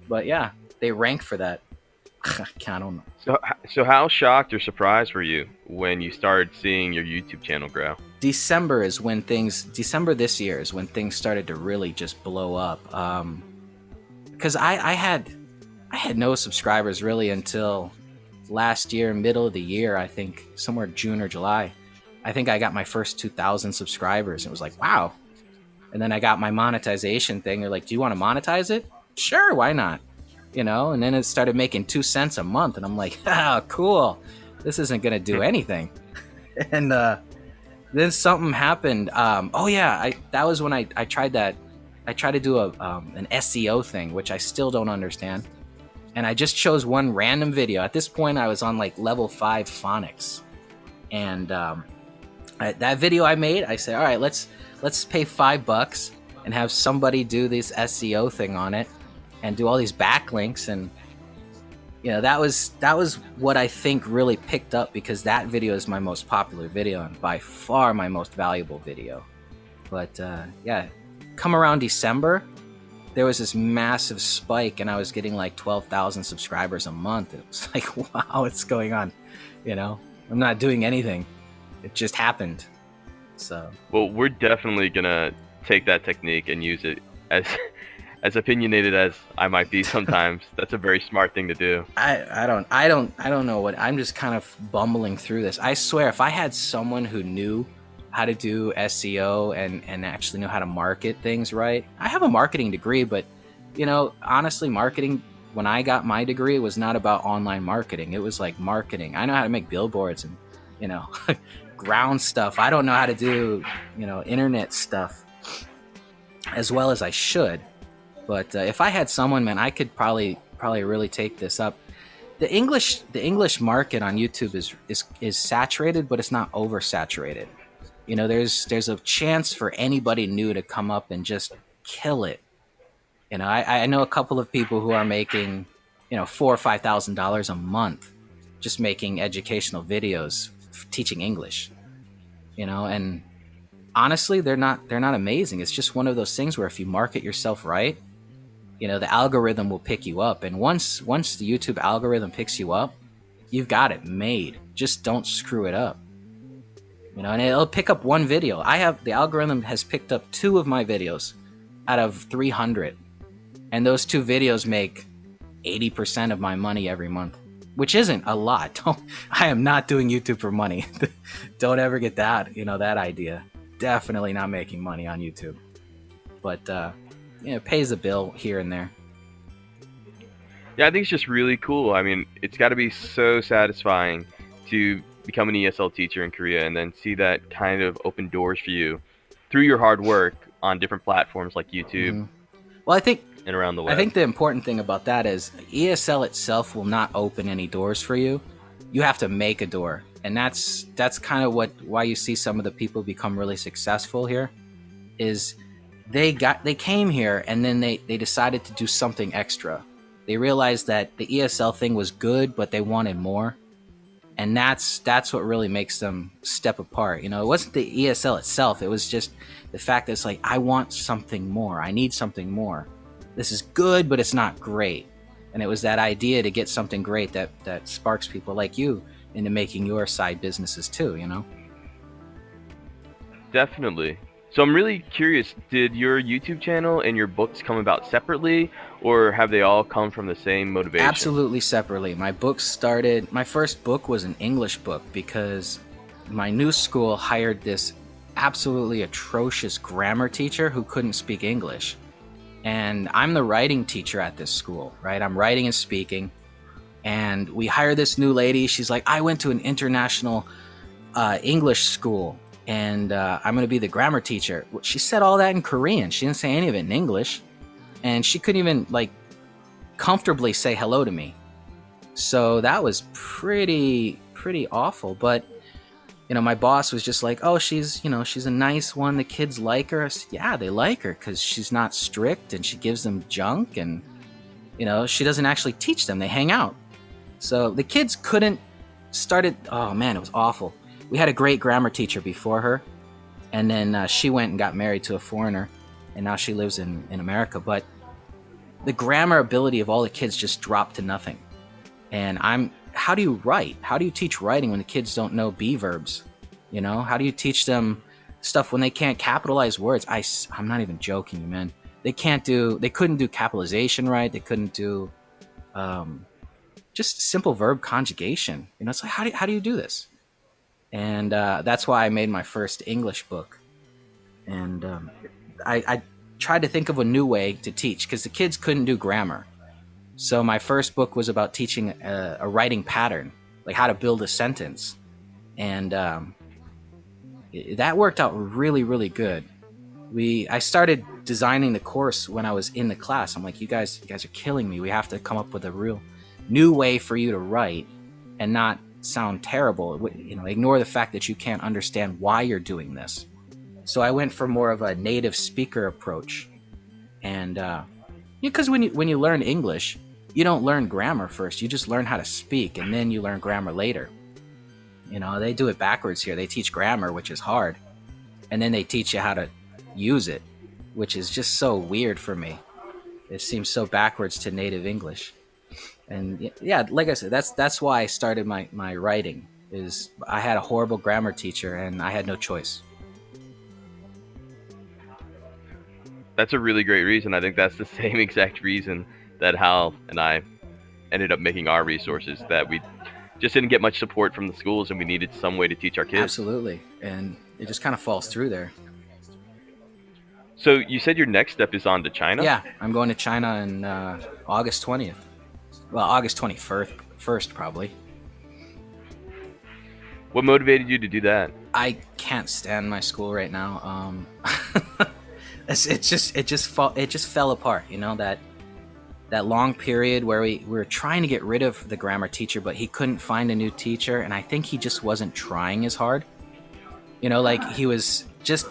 But yeah, they rank for that. I don't know. So how shocked or surprised were you when you started seeing your YouTube channel grow? December this year is when things started to really just blow up. Because I had no subscribers really until last year, middle of the year, I think somewhere June or July. I think I got my first 2,000 subscribers. It was like, wow. And then I got my monetization thing. They're like, do you want to monetize it? Sure, why not? You know, and then it started making 2 cents a month. And I'm like, ah, cool. This isn't going to do anything. And then something happened. That was when I tried that. I tried to do an SEO thing, which I still don't understand. And I just chose one random video. At this point, I was on like level 5 phonics. And that video I made, I said, all right, let's pay $5 and have somebody do this SEO thing on it and do all these backlinks. And you know, that was what I think really picked up, because that video is my most popular video and by far my most valuable video. But yeah, come around December, there was this massive spike and I was getting like 12,000 subscribers a month. It was like, wow, what's going on? You know, I'm not doing anything. It just happened. So, well, we're definitely gonna take that technique and use it. As opinionated as I might be sometimes, that's a very smart thing to do. I don't know what, I'm just kind of bumbling through this. I swear, if I had someone who knew how to do SEO and actually knew how to market things right. I have a marketing degree, but you know, honestly, marketing, when I got my degree, was not about online marketing. It was like marketing. I know how to make billboards and, you know, ground stuff. I don't know how to do, you know, internet stuff as well as I should. But if I had someone, man, I could probably really take this up. The English market on YouTube is saturated, but it's not oversaturated. You know, there's a chance for anybody new to come up and just kill it. You know, I know a couple of people who are making, you know, $4,000 or $5,000 a month just making educational videos teaching English. You know, and honestly, they're not amazing. It's just one of those things where if you market yourself right, you know, the algorithm will pick you up. And once the YouTube algorithm picks you up, you've got it made. Just don't screw it up. You know, and it'll pick up one video. The algorithm has picked up 2 of my videos out of 300. And those 2 videos make 80% of my money every month, which isn't a lot. I am not doing YouTube for money. Don't ever get that, you know, that idea. Definitely not making money on YouTube. But, you know, it pays a bill here and there. Yeah, I think it's just really cool. I mean, it's got to be so satisfying to become an ESL teacher in Korea and then see that kind of open doors for you through your hard work on different platforms like YouTube. Well, and around the web. I think the important thing about that is ESL itself will not open any doors for you. You have to make a door, and that's kind of why you see some of the people become really successful here. Is they came here and then they decided to do something extra. They realized that the ESL thing was good, but they wanted more, and that's what really makes them step apart. You know, it wasn't the ESL itself; it was just the fact that it's like, I want something more. I need something more. This is good, but it's not great. And it was that idea to get something great that sparks people like you into making your side businesses too. You know. Definitely. So I'm really curious, did your YouTube channel and your books come about separately, or have they all come from the same motivation? Absolutely separately. My first book was an English book because my new school hired this absolutely atrocious grammar teacher who couldn't speak English. And I'm the writing teacher at this school, right? I'm writing and speaking. And we hired this new lady. She's like, I went to an international English school, and I'm going to be the grammar teacher. She said all that in Korean. She didn't say any of it in English. And she couldn't even comfortably say hello to me. So that was pretty awful. But my boss was just like, oh, she's a nice one. The kids like her. I said, yeah, they like her because she's not strict and she gives them junk, and she doesn't actually teach them. They hang out. So the kids couldn't started. Oh man, it was awful. We had a great grammar teacher before her, and then she went and got married to a foreigner, and now she lives in America. But the grammar ability of all the kids just dropped to nothing. And how do you write? How do you teach writing when the kids don't know be verbs? How do you teach them stuff when they can't capitalize words? I'm not even joking, man. They couldn't do capitalization right. They couldn't do just simple verb conjugation. It's like, how do you do this? And that's why I made my first English book. And I tried to think of a new way to teach because the kids couldn't do grammar. So my first book was about teaching a writing pattern, like how to build a sentence. And that worked out really, really good. I started designing the course when I was in the class. I'm like, you guys are killing me. We have to come up with a real new way for you to write and not sound terrible. Ignore the fact that you can't understand why you're doing this. So I went for more of a native speaker approach. And because when you learn English, you don't learn grammar first. You just learn how to speak, and then you learn grammar later. They do it backwards here. They teach grammar, which is hard, and then they teach you how to use it, which is just so weird for me. It seems so backwards to native English. And yeah, like I said, that's why I started my writing. Is I had a horrible grammar teacher, and I had no choice. That's a really great reason. I think that's the same exact reason that Hal and I ended up making our resources, that we just didn't get much support from the schools and we needed some way to teach our kids. Absolutely. And it just kind of falls through there. So you said your next step is on to China? Yeah, I'm going to China on August 20th. Well, August 21st, probably. What motivated you to do that? I can't stand my school right now. It just fell apart. That long period where we were trying to get rid of the grammar teacher, but he couldn't find a new teacher, and I think he just wasn't trying as hard. He was just...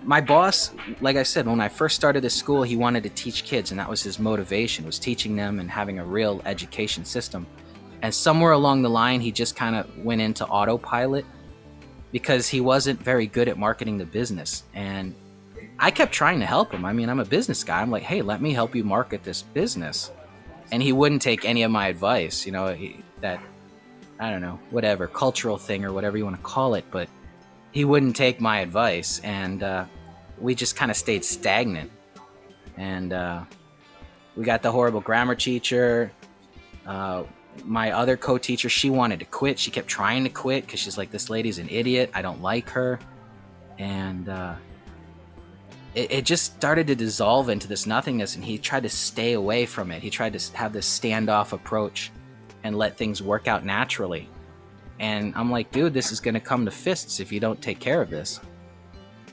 My boss, like I said, when I first started this school, he wanted to teach kids, and that was his motivation, was teaching them and having a real education system. And somewhere along the line, he just kind of went into autopilot because he wasn't very good at marketing the business. And I kept trying to help him. I mean, I'm a business guy. I'm like, hey, let me help you market this business. And he wouldn't take any of my advice, that, I don't know, whatever, cultural thing or whatever you want to call it. But he wouldn't take my advice. And we just kind of stayed stagnant. And we got the horrible grammar teacher. My other co-teacher, she wanted to quit. She kept trying to quit because she's like, this lady's an idiot. I don't like her. And it just started to dissolve into this nothingness, and he tried to stay away from it. He tried to have this standoff approach and let things work out naturally. And I'm like, dude, this is going to come to fists if you don't take care of this.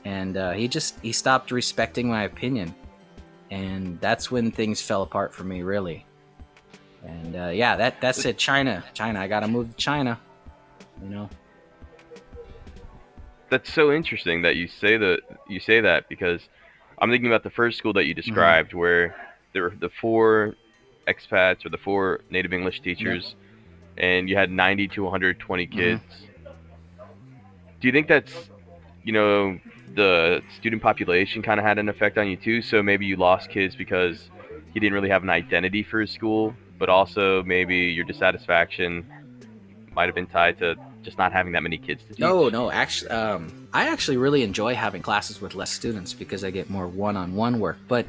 And he stopped respecting my opinion. And that's when things fell apart for me, really. And yeah, that's it. China. I gotta move to China. You know. That's so interesting that you say that because I'm thinking about the first school that you Mm-hmm. described where there were the four expats or the four native English Yep. teachers, and you had 90 to 120 Mm-hmm. kids. Do you think that's, you know, the student population kind of had an effect on you too? So maybe you lost kids because you didn't really have an identity for his school, but also maybe your dissatisfaction might have been tied to just not having that many kids to No, teach. no. Actually, I actually really enjoy having classes with less students because I get more one-on-one work. But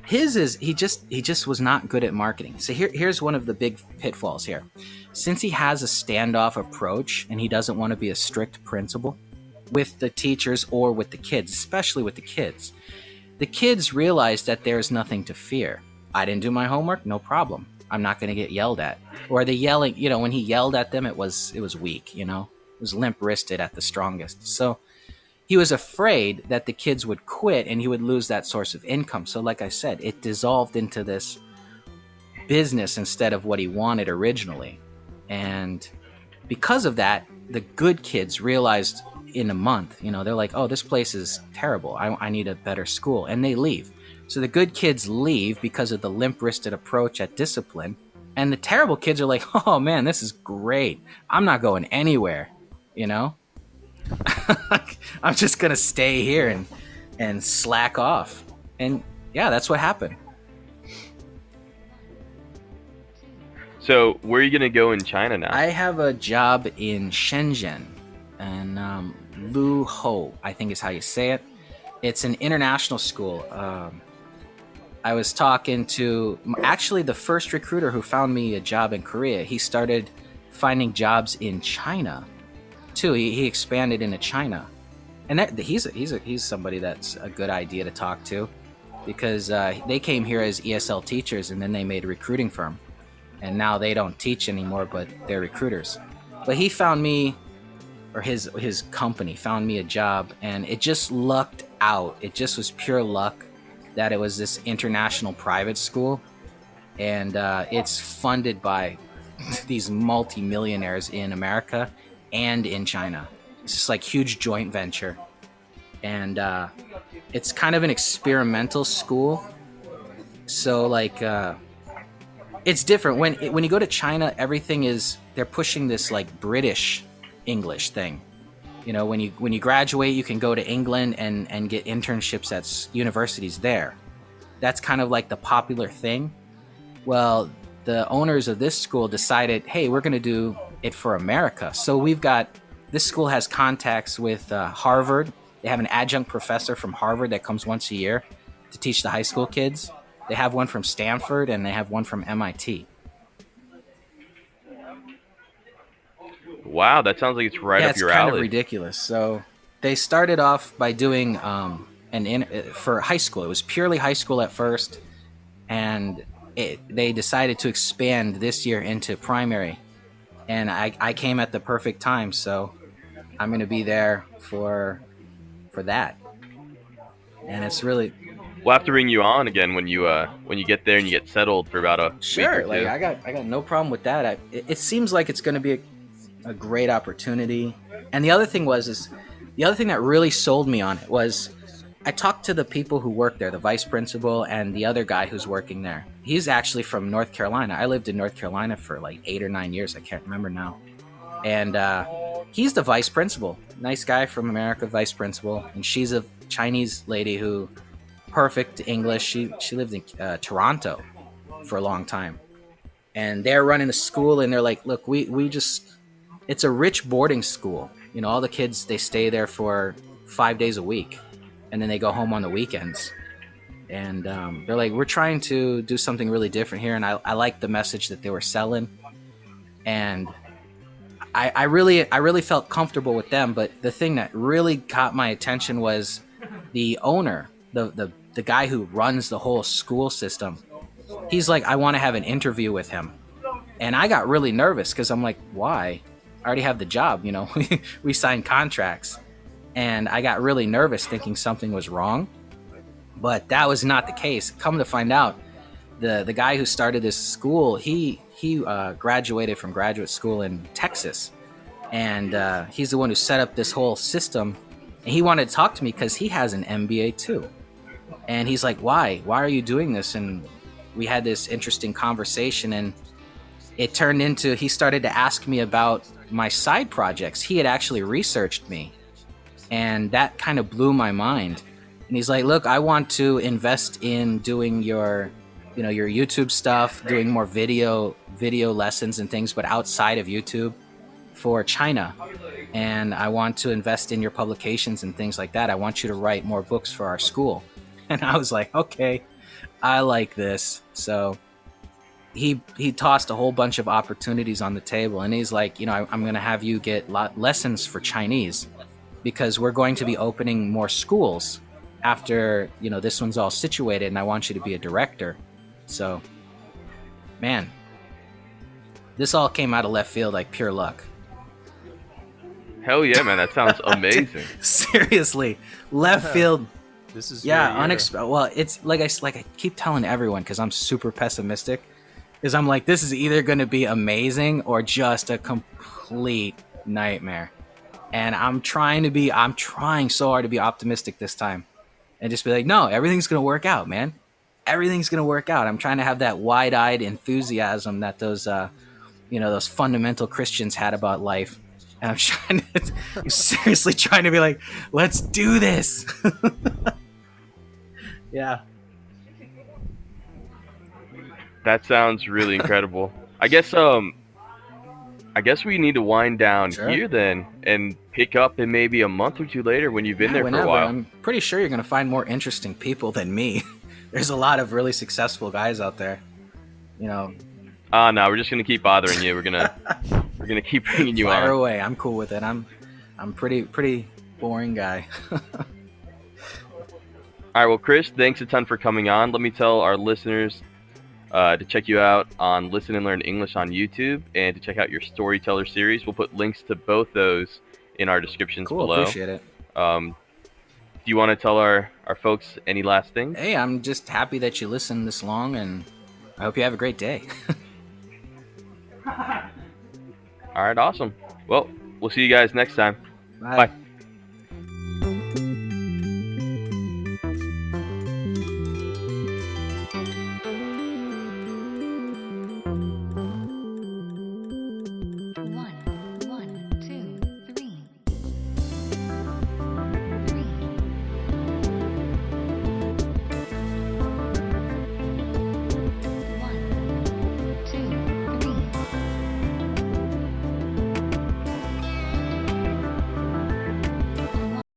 his is he just was not good at marketing. So here's one of the big pitfalls here. Since he has a standoff approach and he doesn't want to be a strict principal with the teachers or with the kids, especially with the kids realize that there's nothing to fear. I didn't do my homework, no problem. I'm not going to get yelled at. Or the yelling, when he yelled at them, it was weak, It was limp wristed at the strongest. So he was afraid that the kids would quit and he would lose that source of income. So, like I said, it dissolved into this business instead of what he wanted originally. And because of that, the good kids realized in a month, they're like, oh, this place is terrible. I need a better school. And they leave. So the good kids leave because of the limp wristed approach at discipline. And the terrible kids are like, oh man, this is great. I'm not going anywhere, you know? I'm just going to stay here and slack off. And yeah, that's what happened. So where are you gonna go in China now? I have a job in Shenzhen and Lu Ho, I think is how you say it. It's an international school. I was talking to actually the first recruiter who found me a job in Korea. He started finding jobs in China too. He expanded into China, and he's somebody that's a good idea to talk to because they came here as ESL teachers and then they made a recruiting firm, and now they don't teach anymore, but they're recruiters. But he found me, or his company found me a job, and it just lucked out. It just was pure luck that it was this international private school, and it's funded by these multi-millionaires in America and in China. It's just like huge joint venture, and it's kind of an experimental school. So like it's different when you go to China. Everything is they're pushing this like British English thing. When you graduate, you can go to England and get internships at universities there. That's kind of like the popular thing. Well, the owners of this school decided, hey, we're going to do it for America. So this school has contacts with Harvard. They have an adjunct professor from Harvard that comes once a year to teach the high school kids. They have one from Stanford and they have one from MIT. Wow, that sounds like it's right Yeah, up it's your kind of alley. ridiculous. So they started off by doing for high school. It was purely high school at first, and they decided to expand this year into primary. And I came at the perfect time, so I'm going to be there for that. And it's really We'll have to bring you on again when you get there and you get settled for about a week or sure. Like two. I got no problem with that. It seems like it's going to be a great opportunity. And the other thing that really sold me on it was I talked to the people who work there, the vice principal and the other guy who's working there. He's actually from North Carolina. I lived in North Carolina for like 8 or 9 years. I can't remember now. And he's the vice principal. Nice guy from America, vice principal. And she's a Chinese lady who perfect English. She lived in Toronto for a long time. And they're running the school and they're like, look, we just it's a rich boarding school. All the kids, they stay there for 5 days a week and then they go home on the weekends. And they're like, we're trying to do something really different here. And I like the message that they were selling. And I really felt comfortable with them. But the thing that really caught my attention was the owner, the guy who runs the whole school system. He's like, I want to have an interview with him. And I got really nervous because I'm like, why? I already have the job, we signed contracts. And I got really nervous thinking something was wrong. But that was not the case. Come to find out, the guy who started this school, he graduated from graduate school in Texas, and he's the one who set up this whole system. And he wanted to talk to me because he has an MBA too. And he's like, "Why? Why are you doing this?" And we had this interesting conversation, and it turned into he started to ask me about my side projects. He had actually researched me, and that kind of blew my mind. And he's like, "Look, I want to invest in doing your, your YouTube stuff, doing more video lessons and things, but outside of YouTube for China. And I want to invest in your publications and things like that. I want you to write more books for our school." And I was like, "Okay, I like this." So he tossed a whole bunch of opportunities on the table, and he's like, "I'm going to have you get lessons for Chinese, because we're going to be opening more schools after this one's all situated, and I want you to be a director." So, man, this all came out of left field, like pure luck. Hell yeah, man! That sounds amazing. Seriously, left field. This is unexpected. Well, it's like I keep telling everyone, because I'm super pessimistic, is I'm like, this is either going to be amazing or just a complete nightmare. And I'm trying so hard to be optimistic this time, and just be like, no, everything's going to work out, man. Everything's going to work out. I'm trying to have that wide-eyed enthusiasm that those those fundamental Christians had about life. And I'm seriously trying to be like, let's do this. Yeah. That sounds really incredible. I guess we need to wind down here then and pick up in maybe a month or two later when you've been there for a while. I'm pretty sure you're going to find more interesting people than me. There's a lot of really successful guys out there. No, we're just going to keep bothering you. We're going to keep bringing you Fire on. away. I'm cool with it. I'm pretty boring guy. All right, well, Chris, thanks a ton for coming on. Let me tell our listeners to check you out on Listen and Learn English on YouTube, and to check out your Storyteller series. We'll put links to both those in our descriptions below. Appreciate it. Do you want to tell our folks any last things? Hey, I'm just happy that you listened this long, and I hope you have a great day. All right, awesome. Well, we'll see you guys next time. Bye. Bye.